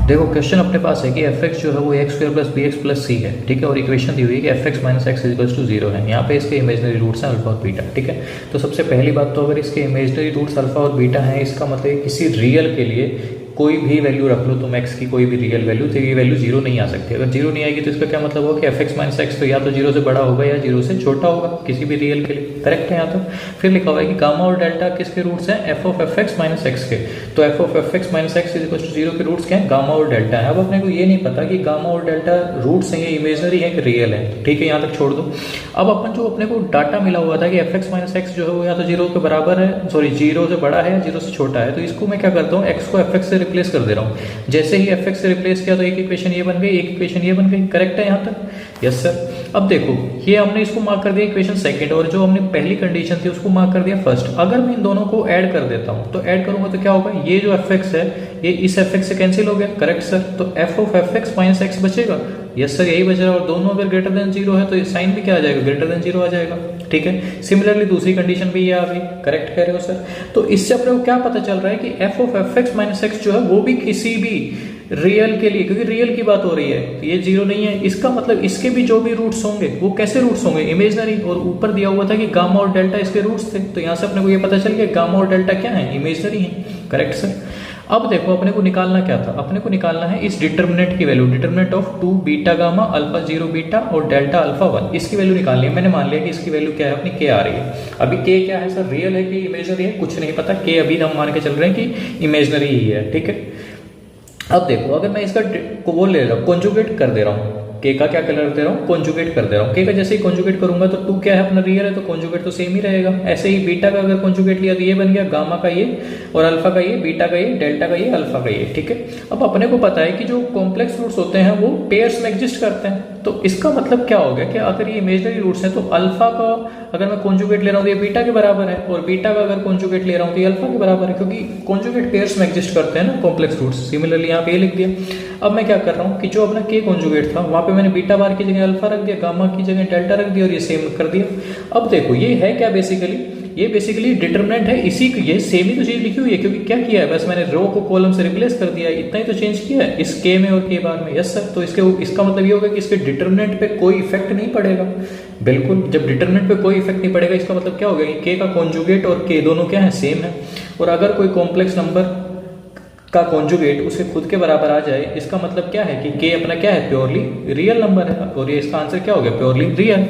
देखो क्वेश्चन अपने पास है कि एफ एक्स जो है वो x square plus b x plus c है, ठीक है। और इक्वेशन दी हुई है कि f x minus x equals to zero है। यहाँ पे इसके इमेजनरी रूट्स हैं अल्फा और बीटा, ठीक है। तो सबसे पहली बात तो अगर इसके इमेजनरी रूट्स अल्फा और बीटा हैं, इसका मतलब किसी रियल के लिए कोई भी वैल्यू रख लो तुम एक्स की, कोई भी रियल वैल्यू, तो ये वैल्यू जीरो नहीं आ सकती। अगर जीरो नहीं आएगी तो इसका क्या मतलब होगा कि एफ एक्स माइनस एक्स तो या तो जीरो से बड़ा होगा या जीरो से छोटा होगा किसी भी रियल के लिए, करेक्ट है यहाँ तक। फिर लिखा हुआ है कि गामा और डेल्टा किसके रूट्स हैं, f of f x minus x के। तो f of f x minus x is equal to zero के रूट्स क्या है, गामा और डेल्टा है। अब अपने को ये नहीं पता कि गामा और डेल्टा रूट्स हैं ये इमेजनरी है कि रियल है, ठीक है, यहाँ तक छोड़ दो। अब अपन जो अपने को डाटा मिला हुआ था कि एफ एक्स माइनस एक्स जो है वो या तो जीरो के बराबर है, सॉरी जीरो से बड़ा है या जीरो से छोटा है, तो इसको मैं क्या करता हूँ, एक्स को एफ एक्स से रिप्लेस कर दे रहा हूँ। जैसे ही एफ एक्स से रिप्लेस किया तो एक इक्वेशन ये बन गई, एक इक्वेशन ये बन गई, करेक्ट है यहाँ तक, यस सर। अब देखो ये हमने इसको मार्क कर दिया इक्वेशन सेकंड, और जो हमने पहली कंडीशन थी उसको मार्क कर दिया फर्स्ट। अगर मैं इन दोनों को ऐड कर देता हूँ तो ऐड करूंगा तो क्या होगा, ये जो एफ एक्स है ये इस एफ एक्स से कैंसिल हो गया, करेक्ट सर। तो f of f x minus x बचेगा, यस सर यही बचेगा। और दोनों अगर ग्रेटर देन जीरो है तो साइन भी क्या आ जाएगा, ग्रेटर देन जीरो आ जाएगा, ठीक है। सिमिलरली दूसरी कंडीशन भी ये आ गई, करेक्ट कह रहे हो सर। तो इससे अपने को क्या पता चल रहा है कि F of f x minus x जो है वो भी किसी भी रियल के लिए, क्योंकि रियल की बात हो रही है तो ये जीरो नहीं है, इसका मतलब इसके भी जो भी रूट्स होंगे वो कैसे रूट्स होंगे, इमेजनरी। और ऊपर दिया हुआ था कि गामा और डेल्टा इसके रूट्स थे, तो यहाँ से अपने को ये पता चल गया गामा और डेल्टा क्या है, इमेजनरी है, करेक्ट सर। अब देखो अपने को निकालना क्या था, अपने को निकालना है इस डिटर्मिनेंट की value, determinant of 2 beta gamma alpha 0 beta और डेल्टा अल्फा 1, इसकी वैल्यू निकालनी है। मैंने मान लिया कि इसकी वैल्यू क्या है अपनी, के आ रही है। अभी के क्या है सर, रियल है कि इमेजनरी है, कुछ नहीं पता, के अभी हम मान के चल रहे हैं कि इमेजनरी ही है, ठीक है। अब देखो अगर मैं इसका को वो ले रहा हूँ, कॉन्जुगेट कर दे रहा हूँ, के का क्या कलर दे रहा हूँ, कॉन्जुगेट कर दे रहा हूँ। के का जैसे ही कॉन्जुगेट करूंगा तो 2 क्या है अपना रियल है, तो कॉन्जुगेट तो सेम ही रहेगा। ऐसे ही बीटा का अगर कॉन्जुगेट लिया तो ये बन गया गामा का ये, और अल्फा का ये, बीटा का ये, डेल्टा का ये, अल्फा का ये, ठीक है। अब अपने को पता है कि जो कॉम्प्लेक्स रूट्स होते हैं वो पेयर्स में एग्जिस्ट करते हैं, तो इसका मतलब क्या हो गया कि अगर ये इमेजनरी रूट्स हैं तो अल्फा का अगर मैं कॉन्जुगेट ले रहा हूँ तो ये बीटा के बराबर है, और बीटा का अगर कॉन्जुगेट ले रहा हूँ तो ये अल्फा के बराबर है, क्योंकि कॉन्जुगेट पेयर्स में एग्जिस्ट करते हैं ना कॉम्प्लेक्स रूट्स। सिमिलरली यहाँ पे ये लिख दिया। अब मैं क्या कर रहा हूँ कि जो अपना के कॉन्जुगेट था वहां पे मैंने बीटा बार की जगह अल्फा रख दिया, गामा की जगह डेल्टा रख दिया, और ये सेम कर दिया। अब देखो ये है क्या, बेसिकली ये बेसिकली डिटरमिनेंट है, इसी ये सेम ही तो चीज लिखी हुई है, क्योंकि क्या किया है बस मैंने रो को कॉलम से रिप्लेस कर दिया है, इतना ही तो चेंज किया है इस के में और के बार में, यस सर। तो इसका मतलब ये होगा कि इसके डिटरमिनेंट पे कोई इफेक्ट नहीं पड़ेगा, बिल्कुल। जब डिटरमिनेंट पे कोई इफेक्ट नहीं पड़ेगा इसका मतलब क्या होगा कि के का कॉन्जुगेट और के दोनों क्या है, सेम है। और अगर कोई कॉम्प्लेक्स नंबर का कॉन्जुगेट उसके खुद के बराबर आ जाए, इसका मतलब क्या है कि के अपना क्या है, प्योरली रियल नंबर है, और ये इसका आंसर क्या हो गया, प्योरली रियल।